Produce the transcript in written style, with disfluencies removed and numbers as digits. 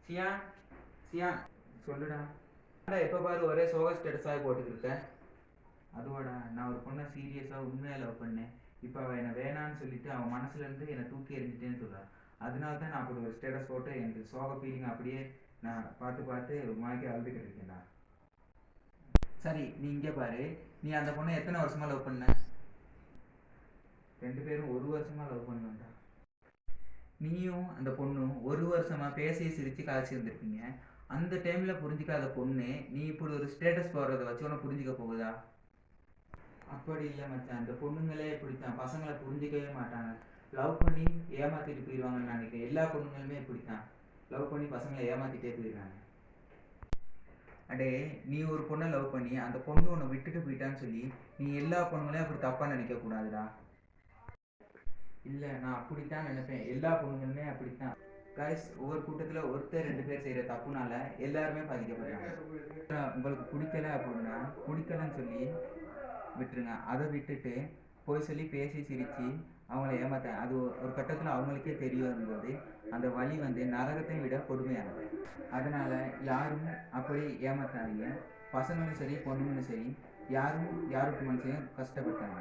Cyan cyan சொல்லுடா. எப்போ பாரு ஒரே சோக ஸ்டேட்டஸாக போட்டுக்கிருக்கேன். அதோட நான் ஒரு பொண்ணை சீரியஸாக உண்மையாக லவ் பண்ணேன். இப்போ அவள் என்னை வேணான்னு சொல்லிட்டு அவன் மனசுலேருந்து என்னை தூக்கி எறிஞ்சிட்டேன்னு சொல்கிறான். அதனால தான் நான் அப்படி ஒரு ஸ்டேட்டஸ் போட்டு எனக்கு சோக ஃபீலிங் அப்படியே நான் பார்த்து மாக்கி அழுதுகிட்டு இருக்கேன்டா. சரி நீ இங்கே பாரு, நீ அந்த பொண்ணை எத்தனை வருஷமாக லவ் பண்ண? 2 பேரும் 1 வருஷமாக லவ் பண்ணுவேன்டா. நீயும் அந்த பொண்ணும் 1 வருஷமாக பேசி சிரித்து கதைச்சி இருந்திருப்பீங்க. அந்த டைமில் புரிஞ்சிக்காத பொண்ணு நீ இப்படி ஒரு ஸ்டேட்டஸ் போடுறத வச்சு உனக்கு புரிஞ்சிக்க போகுதா? அப்படி இல்லை மச்சான், அந்த பொண்ணுங்களே இப்படித்தான், பசங்களை புரிஞ்சிக்கவே மாட்டாங்க. லவ் பண்ணி ஏமாத்திட்டு போயிடுவாங்கன்னு நினைக்கிறேன். எல்லா பொண்ணுங்களுமே இப்படித்தான், லவ் பண்ணி பசங்களை ஏமாத்திட்டே போயிடுறாங்க. அடே நீ ஒரு பொண்ணை லவ் பண்ணி அந்த பொண்ணு உன்னை விட்டுட்டு போயிட்டான்னு சொல்லி நீ எல்லா பொண்ணுங்களையும் அப்படி தப்பாக நினைக்கக்கூடாதுடா. இல்லை நான் அப்படித்தான் நினைப்பேன், எல்லா பொண்ணுங்களுமே அப்படித்தான். கைஸ், ஒவ்வொரு கூட்டத்தில் ஒருத்தர் 2 பேர் செய்கிற தப்புனால எல்லாருமே பாதிக்கப்படுறாங்க. உங்களுக்கு பிடிக்கல அப்படின்னா பிடிக்கலன்னு சொல்லி விட்டுருங்க. அதை விட்டுட்டு போய் சொல்லி பேசி சிரித்து அவங்கள ஏமாத்த, அது ஒரு கட்டத்தில் அவங்களுக்கே தெரியும்போது அந்த வலி நரகத்தை விட கொடுமையானது. அதனால் யாரும் அப்படி ஏமாத்தாதீங்க. பசங்களும் சரி பொண்ணுங்களும் சரி, யாரும் யாருக்கு மனசையும் கஷ்டப்படுத்தாங்க.